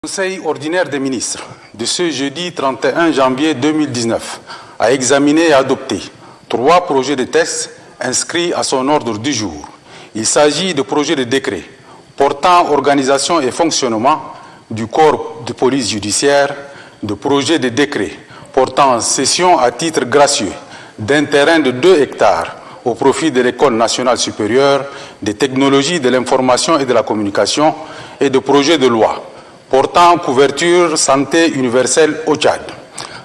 Le Conseil ordinaire des ministres de ce jeudi 31 janvier 2019 a examiné et adopté 3 projets de texte inscrits à son ordre du jour. Il s'agit de projets de décret portant organisation et fonctionnement du corps de police judiciaire, de projets de décret portant cession à titre gracieux d'un terrain de 2 hectares au profit de l'École nationale supérieure des technologies de l'information et de la communication et de projets de loi portant couverture santé universelle au Tchad.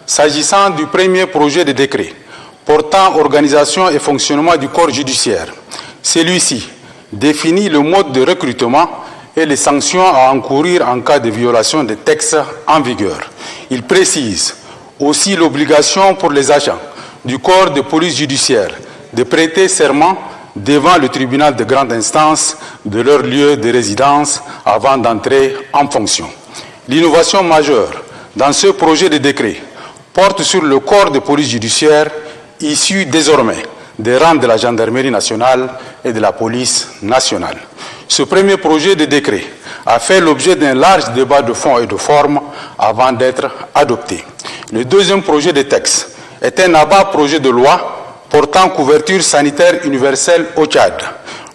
S'agissant du premier projet de décret portant organisation et fonctionnement du corps judiciaire, celui-ci définit le mode de recrutement et les sanctions à encourir en cas de violation des textes en vigueur. Il précise aussi l'obligation pour les agents du corps de police judiciaire de prêter serment devant le tribunal de grande instance de leur lieu de résidence avant d'entrer en fonction. L'innovation majeure dans ce projet de décret porte sur le corps de police judiciaire issu désormais des rangs de la gendarmerie nationale et de la police nationale. Ce premier projet de décret a fait l'objet d'un large débat de fond et de forme avant d'être adopté. Le deuxième projet de texte est un avant-projet de loi portant couverture sanitaire universelle au Tchad.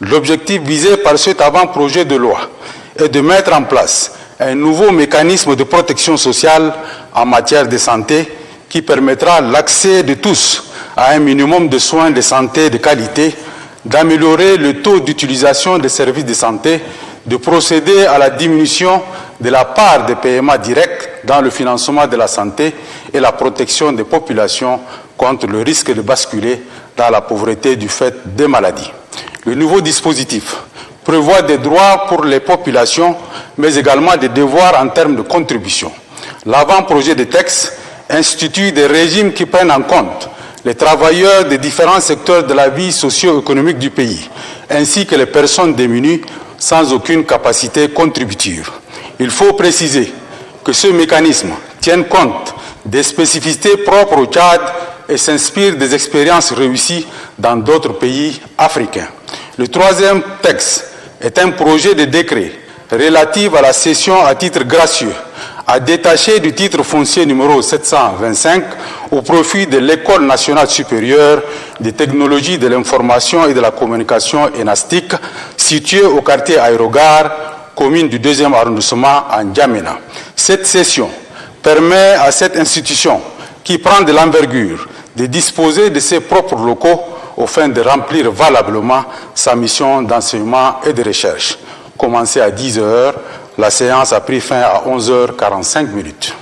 L'objectif visé par cet avant-projet de loi est de mettre en place un nouveau mécanisme de protection sociale en matière de santé qui permettra l'accès de tous à un minimum de soins de santé de qualité, d'améliorer le taux d'utilisation des services de santé, de procéder à la diminution de la part des paiements directs dans le financement de la santé et la protection des populations contre le risque de basculer dans la pauvreté du fait des maladies. Le nouveau dispositif prévoit des droits pour les populations, mais également des devoirs en termes de contribution. L'avant-projet de texte institue des régimes qui prennent en compte les travailleurs des différents secteurs de la vie socio-économique du pays, ainsi que les personnes démunies sans aucune capacité contributive. Il faut préciser que ce mécanisme tient compte des spécificités propres au Tchad et s'inspire des expériences réussies dans d'autres pays africains. Le troisième texte est un projet de décret relatif à la cession à titre gracieux, à détacher du titre foncier numéro 725 au profit de l'École nationale supérieure des technologies de l'information et de la communication ENASTIC, située au quartier Aérogare, commune du 2e arrondissement à N'Djamena. Cette cession permet à cette institution, qui prend de l'envergure, de disposer de ses propres locaux aux fins de remplir valablement sa mission d'enseignement et de recherche. Commencé à 10 h, la séance a pris fin à 11 h 45 minutes.